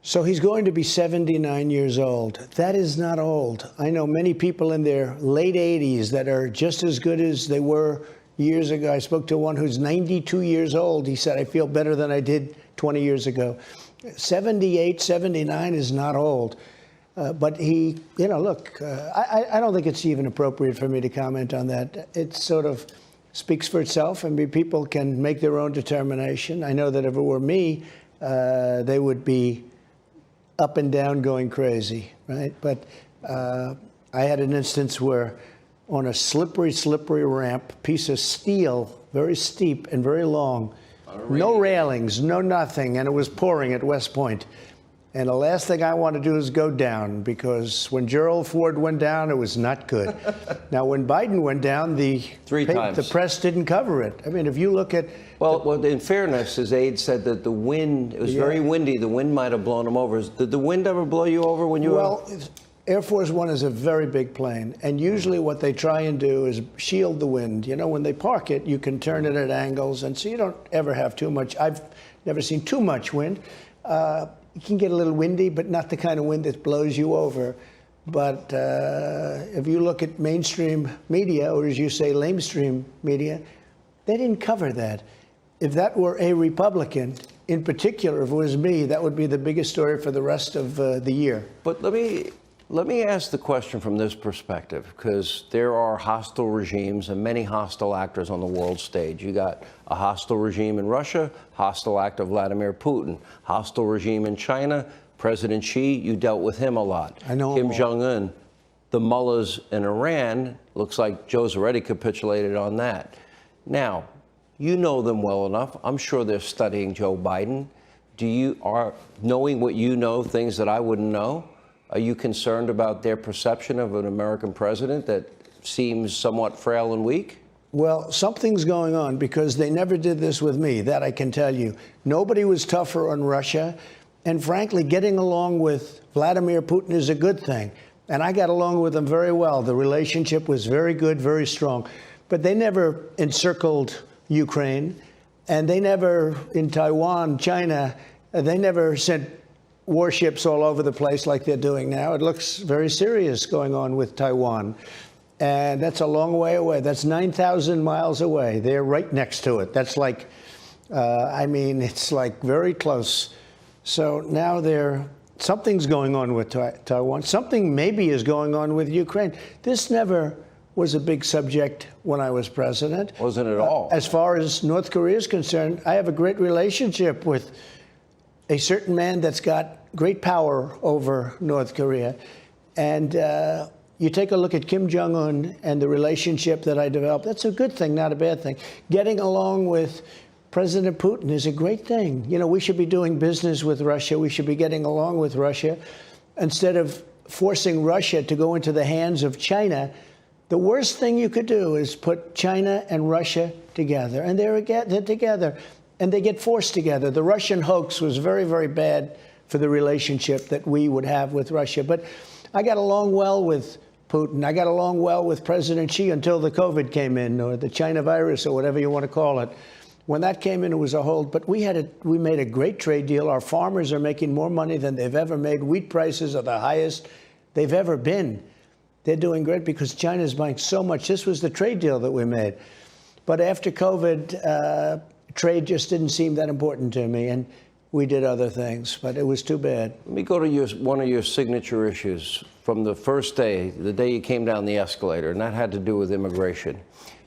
So he's going to be 79 years old. That is not old. I know many people in their late 80s that are just as good as they were years ago. I spoke to one who's 92 years old. He said, I feel better than I did 20 years ago. 78, 79 is not old. But he, you know, look, I don't think it's even appropriate for me to comment on that. It sort of speaks for itself. I mean, people can make their own determination. I know that if it were me, they would be up and down going crazy, right? But I had an instance where on a slippery ramp, piece of steel, very steep and very long, no railings, no nothing, and it was pouring at West Point. And the last thing I want to do is go down, because when Gerald Ford went down, it was not good. Now, when Biden went down, the press didn't cover it. I mean, if you look at... Well, in fairness, his aide said that the wind, it was very windy, the wind might have blown him over. Did the wind ever blow you over when you were... Air Force One is a very big plane, and usually what they try and do is shield the wind. You know, when they park it, you can turn it at angles, and so you don't ever have too much. I've never seen too much wind. You can get a little windy, but not the kind of wind that blows you over. But if you look at mainstream media, or as you say, lamestream media, they didn't cover that. If that were a Republican, in particular, if it was me, that would be the biggest story for the rest of the year. But let me ask the question from this perspective, because there are hostile regimes and many hostile actors on the world stage. You got a hostile regime in Russia, hostile actor Vladimir Putin, hostile regime in China, President Xi, you dealt with him a lot. I know. Kim Jong-un, the mullahs in Iran, looks like Joe's already capitulated on that. Now, you know them well enough. I'm sure they're studying Joe Biden. Knowing what you know, things that I wouldn't know, are you concerned about their perception of an American president that seems somewhat frail and weak? Well, something's going on, because they never did this with me, that I can tell you. Nobody was tougher on Russia. And frankly, getting along with Vladimir Putin is a good thing. And I got along with him very well. The relationship was very good, very strong. But they never encircled Ukraine. And they never, in Taiwan, China, they never sent warships all over the place like they're doing now. It looks very serious going on with Taiwan. And that's a long way away. That's 9,000 miles away. They're right next to it. That's like, I mean, it's like very close. So now something's going on with Taiwan. Something maybe is going on with Ukraine. This never was a big subject when I was president. Wasn't at all. As far as North Korea is concerned, I have a great relationship with a certain man that's got great power over North Korea. And you take a look at Kim Jong-un and the relationship that I developed. That's a good thing, not a bad thing. Getting along with President Putin is a great thing. You know, we should be doing business with Russia. We should be getting along with Russia. Instead of forcing Russia to go into the hands of China, the worst thing you could do is put China and Russia together. And they're together. And they get forced together. The Russian hoax was very, very bad for the relationship that we would have with Russia. But I got along well with Putin. I got along well with President Xi until the COVID came in, or the China virus, or whatever you want to call it. When that came in, it was a hold. But we made a great trade deal. Our farmers are making more money than they've ever made. Wheat prices are the highest they've ever been. They're doing great because China's buying so much. This was the trade deal that we made. But after COVID, trade just didn't seem that important to me, and we did other things, but it was too bad. Let me go to one of your signature issues from the first day, the day you came down the escalator, and that had to do with immigration.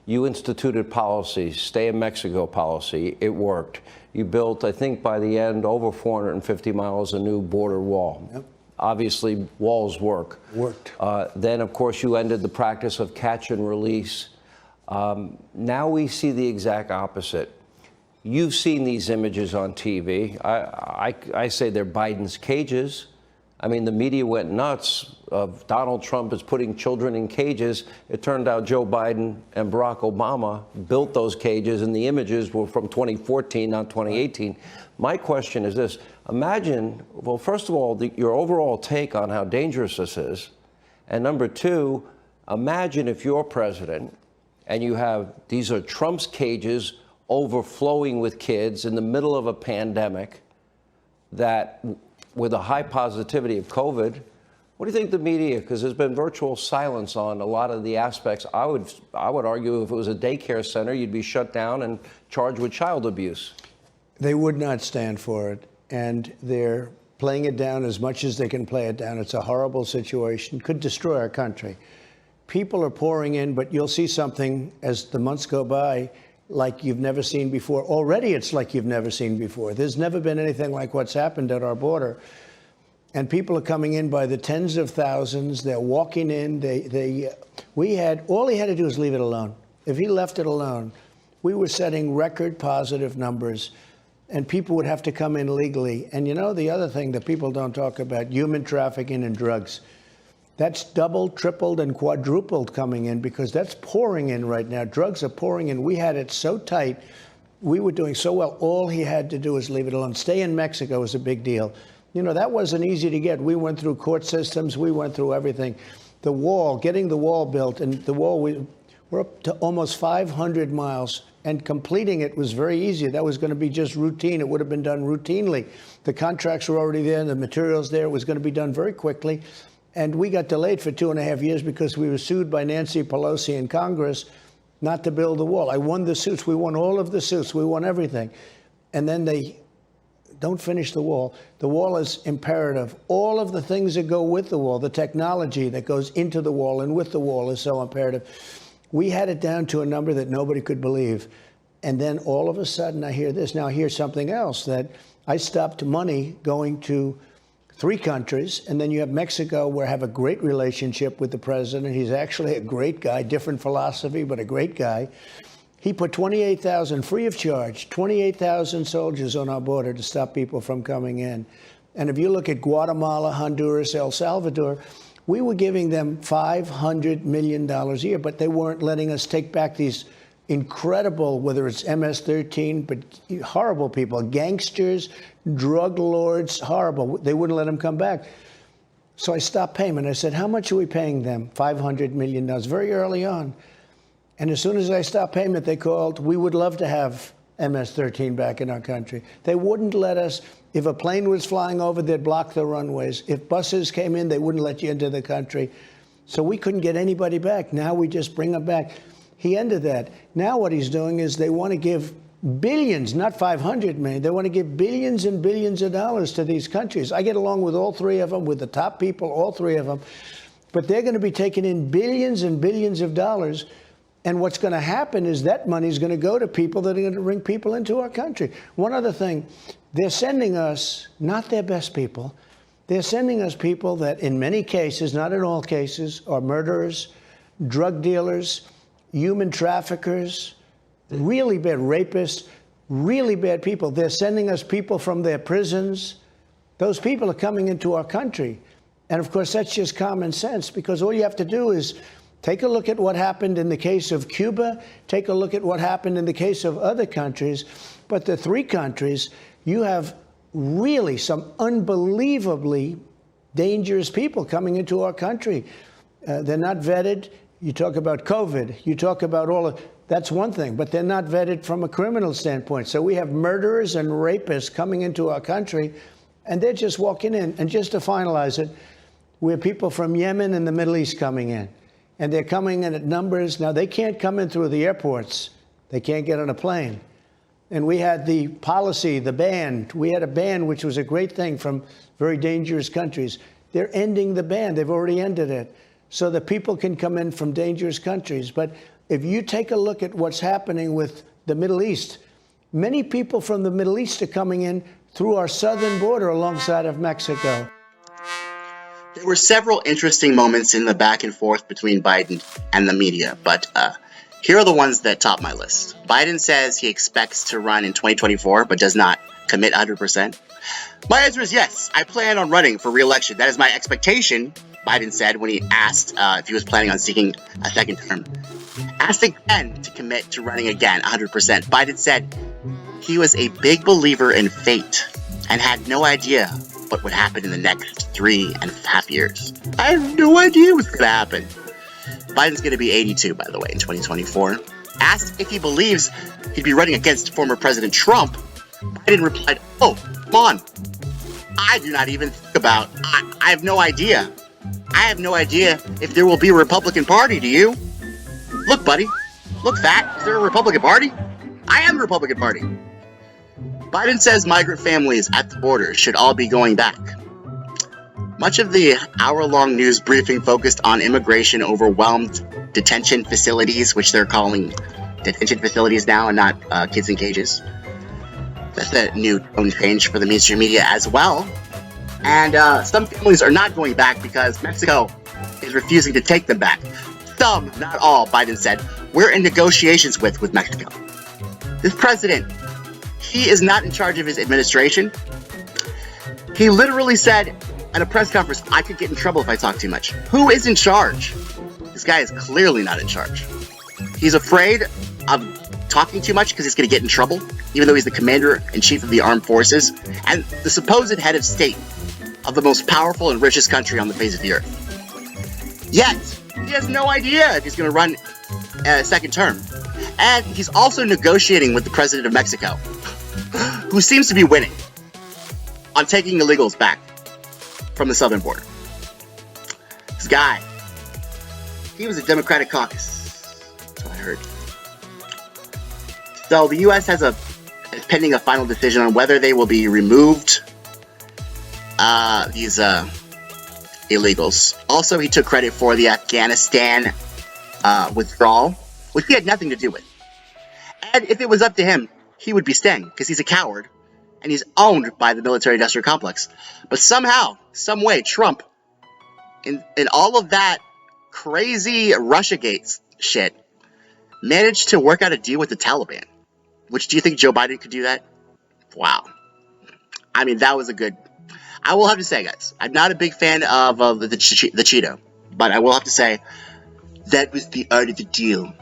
You instituted policies, stay in Mexico policy. It worked. You built, I think by the end, over 450 miles of new border wall. Yep. Obviously, walls work. Worked. Then, of course, you ended the practice of catch and release. Now we see the exact opposite. You've seen these images on TV. I say they're Biden's cages. I mean, the media went nuts of Donald Trump is putting children in cages. It turned out Joe Biden and Barack Obama built those cages, and the images were from 2014, not 2018. My question is this. Imagine, well, first of all, your overall take on how dangerous this is. And number two, imagine if you're president and you have, these are Trump's cages overflowing with kids in the middle of a pandemic that, with a high positivity of COVID, what do you think the media, because there's been virtual silence on a lot of the aspects. I would argue if it was a daycare center, you'd be shut down and charged with child abuse. They would not stand for it, and they're playing it down as much as they can play it down. It's a horrible situation, could destroy our country. People are pouring in, but you'll see something as the months go by like you've never seen before. Already it's like you've never seen before. There's never been anything like what's happened at our border. And people are coming in by the tens of thousands. They're walking in. All he had to do was leave it alone. If he left it alone, we were setting record positive numbers. and people would have to come in legally. And you know, the other thing that people don't talk about, human trafficking and drugs. That's doubled, tripled, and quadrupled coming in because that's pouring in right now. Drugs are pouring in. We had it so tight. We were doing so well. All he had to do was leave it alone. Stay in Mexico was a big deal. You know, that wasn't easy to get. We went through court systems. We went through everything. The wall, getting the wall built, and the wall, we're up to almost 500 miles, and completing it was very easy. That was going to be just routine. It would have been done routinely. The contracts were already there, the materials there. It was going to be done very quickly. And we got delayed for 2.5 years because we were sued by Nancy Pelosi in Congress not to build the wall. I won the suits. We won all of the suits. We won everything. And then they don't finish the wall. The wall is imperative. All of the things that go with the wall, the technology that goes into the wall and with the wall is so imperative. We had it down to a number that nobody could believe. And then all of a sudden I hear this. Now I hear something else, that I stopped money going to 3 countries, and then you have Mexico, where I have a great relationship with the president. He's actually a great guy, different philosophy, but a great guy. He put 28,000 free of charge, 28,000 soldiers on our border to stop people from coming in. And if you look at Guatemala, Honduras, El Salvador, we were giving them $500 million a year, but they weren't letting us take back these incredible, whether it's MS-13, but horrible people, gangsters, drug lords, horrible. They wouldn't let them come back. So I stopped payment. I said, how much are we paying them? $500 million, very early on. And as soon as I stopped payment, they called. We would love to have MS-13 back in our country. They wouldn't let us. If a plane was flying over, they'd block the runways. If buses came in, they wouldn't let you into the country. So we couldn't get anybody back. Now we just bring them back. He ended that. Now what he's doing is they want to give billions, not 500 million. They want to give billions and billions of dollars to these countries. I get along with all 3 of them, with the top people, all 3 of them. But they're going to be taking in billions and billions of dollars. And what's going to happen is that money is going to go to people that are going to bring people into our country. One other thing, they're sending us not their best people. They're sending us people that in many cases, not in all cases, are murderers, drug dealers, human traffickers, really bad rapists, really bad people. They're sending us people from their prisons. Those people are coming into our country. And of course, that's just common sense, because all you have to do is take a look at what happened in the case of Cuba, take a look at what happened in the case of other countries. But the 3 countries, you have really some unbelievably dangerous people coming into our country. They're not vetted. You talk about COVID, you talk about all of, that's one thing, but they're not vetted from a criminal standpoint. So we have murderers and rapists coming into our country, and they're just walking in. And just to finalize it, we have people from Yemen and the Middle East coming in, and they're coming in at numbers. Now, they can't come in through the airports. They can't get on a plane. And we had the policy, the ban. We had a ban, which was a great thing, from very dangerous countries. They're ending the ban. They've already ended it, so that people can come in from dangerous countries. But if you take a look at what's happening with the Middle East, many people from the Middle East are coming in through our southern border alongside of Mexico. There were several interesting moments in the back and forth between Biden and the media, but here are the ones that top my list. Biden says he expects to run in 2024, but does not commit 100%. My answer is yes, I plan on running for re-election. That is my expectation, Biden said when he asked if he was planning on seeking a second term. Asked again to commit to running again 100%. Biden said he was a big believer in fate and had no idea what would happen in the next 3.5 years. I have no idea what's going to happen. Biden's going to be 82, by the way, in 2024. Asked if he believes he'd be running against former President Trump, Biden replied, "Oh, come on. I do not even think about, I have no idea. I have no idea if there will be a Republican Party, do you? Look, buddy. Look, fat. Is there a Republican Party? I am the Republican Party." Biden says migrant families at the border should all be going back. Much of the hour-long news briefing focused on immigration overwhelmed detention facilities, which they're calling detention facilities now and not kids in cages. That's a new tone change for the mainstream media as well. And some families are not going back because Mexico is refusing to take them back. Some, not all, Biden said, we're in negotiations with Mexico. This president he is not in charge of his administration. He literally said at a press conference, I could get in trouble if I talk too much. Who is in charge? This guy is clearly not in charge. He's afraid of talking too much because he's going to get in trouble, even though he's the commander-in-chief of the armed forces and the supposed head of state of the most powerful and richest country on the face of the earth. Yet, he has no idea if he's going to run a second term. And he's also negotiating with the president of Mexico, who seems to be winning on taking illegals back from the southern border. This guy, he was a Democratic caucus. That's what I heard. So the U.S. is pending a final decision on whether they will be removed, these illegals. Also, he took credit for the Afghanistan withdrawal, which he had nothing to do with. And if it was up to him, he would be staying, because he's a coward, and he's owned by the military-industrial complex. But somehow, some way, Trump, in all of that crazy Russiagate shit, managed to work out a deal with the Taliban. Which, do you think Joe Biden could do that? Wow. I mean, that was a good... I will have to say, guys, I'm not a big fan of the Cheeto, but I will have to say, that was the art of the deal.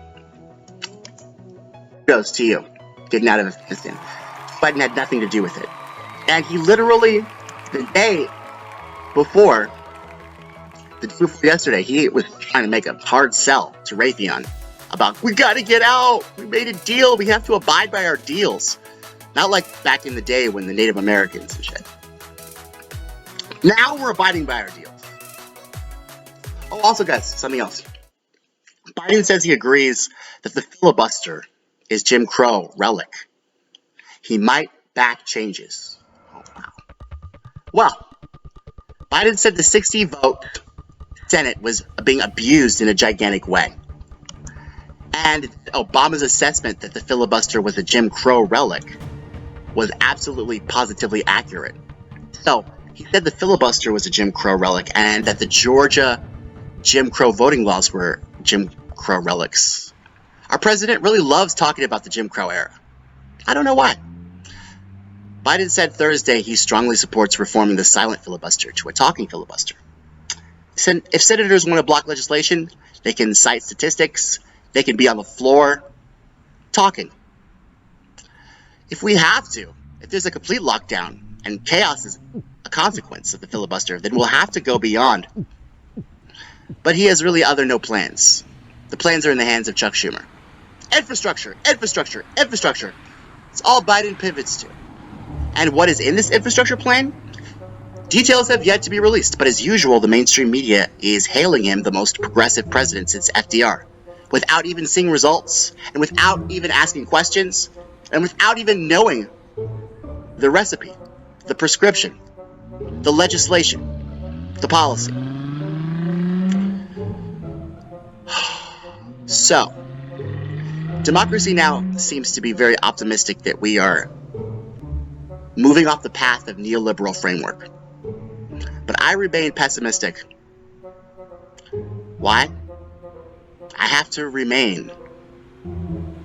Kudos to you, getting out of Afghanistan. Biden had nothing to do with it. And he literally, the day before yesterday, he was trying to make a hard sell to Raytheon about, we gotta get out, we made a deal, we have to abide by our deals. Not like back in the day when the Native Americans and shit. Now we're abiding by our deals. Oh, also guys, something else. Biden says he agrees that the filibuster is Jim Crow relic. He might back changes. Oh, wow. Well, Biden said the 60-vote Senate was being abused in a gigantic way. And Obama's assessment that the filibuster was a Jim Crow relic was absolutely positively accurate. So, he said the filibuster was a Jim Crow relic and that the Georgia Jim Crow voting laws were Jim Crow relics. Our president really loves talking about the Jim Crow era. I don't know why. Biden said Thursday he strongly supports reforming the silent filibuster to a talking filibuster. If senators want to block legislation, they can cite statistics, they can be on the floor talking. If we have to, if there's a complete lockdown and chaos is a consequence of the filibuster, then we'll have to go beyond. But he has really no plans. The plans are in the hands of Chuck Schumer. Infrastructure, infrastructure, infrastructure. It's all Biden pivots to. And what is in this infrastructure plan? Details have yet to be released, but as usual, the mainstream media is hailing him the most progressive president since FDR, without even seeing results, and without even asking questions, and without even knowing the recipe, the prescription, the legislation, the policy. So, democracy now seems to be very optimistic that we are moving off the path of neoliberal framework. But I remain pessimistic. Why? I have to remain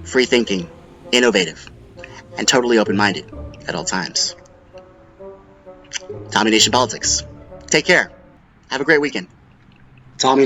free-thinking, innovative, and totally open-minded at all times. Tommy Nation Politics. Take care. Have a great weekend. Tommy Nation.